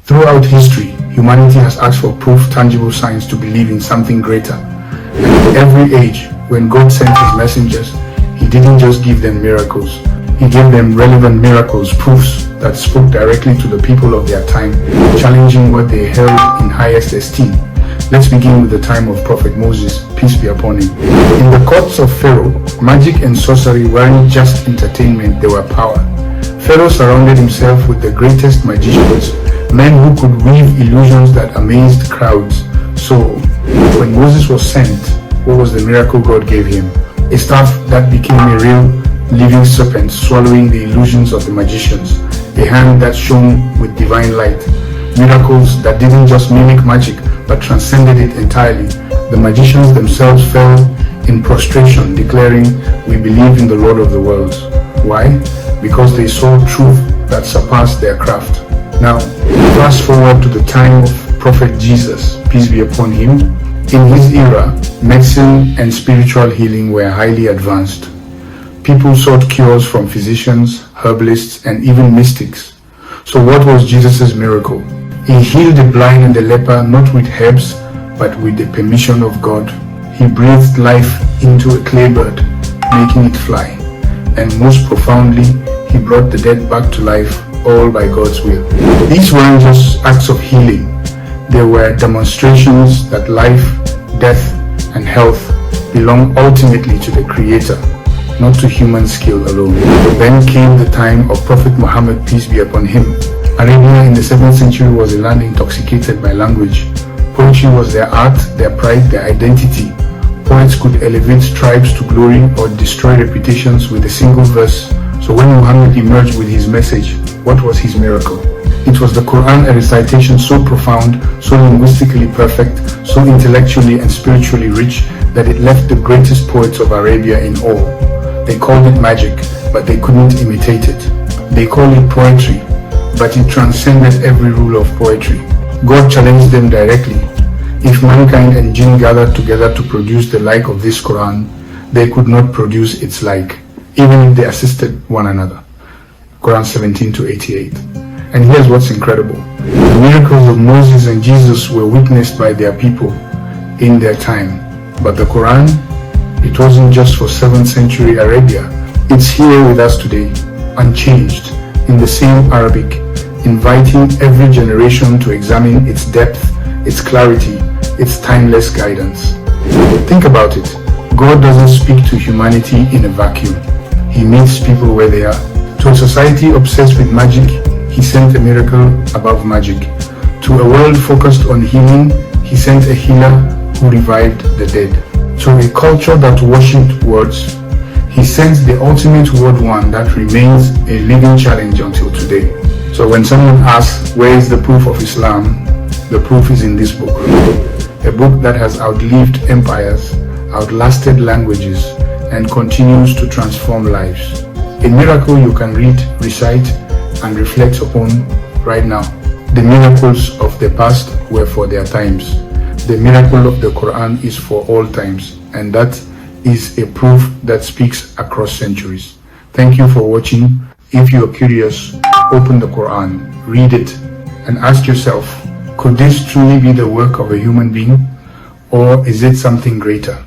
Throughout history, humanity has asked for proof, tangible signs to believe in something greater. And in every age, when God sent his messengers, he didn't just give them miracles. He gave them relevant miracles, proofs that spoke directly to the people of their time, challenging what they held in highest esteem. Let's begin with the time of Prophet Moses, peace be upon him. In the courts of Pharaoh, magic and sorcery weren't just entertainment, they were power. Pharaoh surrounded himself with the greatest magicians, men who could weave illusions that amazed crowds. So, when Moses was sent, what was the miracle God gave him? A staff that became a real, living serpent swallowing the illusions of the magicians, a hand that shone with divine light, miracles that didn't just mimic magic but transcended it entirely. The magicians themselves fell in prostration, declaring, "We believe in the Lord of the worlds." Why? Because they saw truth that surpassed their craft. Now, fast forward to the time of Prophet Jesus, peace be upon him. In his era, medicine and spiritual healing were highly advanced. People sought cures from physicians, herbalists, and even mystics. So what was Jesus' miracle? He healed the blind and the leper not with herbs, but with the permission of God. He breathed life into a clay bird, making it fly. And most profoundly, he brought the dead back to life, all by God's will. These weren't just acts of healing. They were demonstrations that life, death, and health belong ultimately to the Creator, not to human skill alone. Then came the time of Prophet Muhammad, peace be upon him. Arabia in the 7th century was a land intoxicated by language. Poetry was their art, their pride, their identity. Poets could elevate tribes to glory or destroy reputations with a single verse. So when Muhammad emerged with his message, what was his miracle? It was the Quran, a recitation so profound, so linguistically perfect, so intellectually and spiritually rich that it left the greatest poets of Arabia in awe. They called it magic, but they couldn't imitate it. They called it poetry, but it transcended every rule of poetry. God challenged them directly. If mankind and jinn gathered together to produce the like of this Quran, they could not produce its like, even if they assisted one another. Quran 17-88. And here's what's incredible. The miracles of Moses and Jesus were witnessed by their people in their time. But the Quran, it wasn't just for 7th century Arabia. It's here with us today, unchanged, in the same Arabic, inviting every generation to examine its depth, its clarity, its timeless guidance. Think about it. God doesn't speak to humanity in a vacuum. He meets people where they are. To a society obsessed with magic, he sent a miracle above magic. To a world focused on healing, he sent a healer who revived the dead. To a culture that worshipped words, he sent the ultimate word one that remains a living challenge until today. So when someone asks, where is the proof of Islam? The proof is in this book. A book that has outlived empires, outlasted languages, and continues to transform lives. A miracle you can read, recite, and reflect upon right now. The miracles of the past were for their times. The miracle of the Quran is for all times, and that is a proof that speaks across centuries. Thank you for watching. If you are curious, open the Quran, read it, and ask yourself, could this truly be the work of a human being, or is it something greater?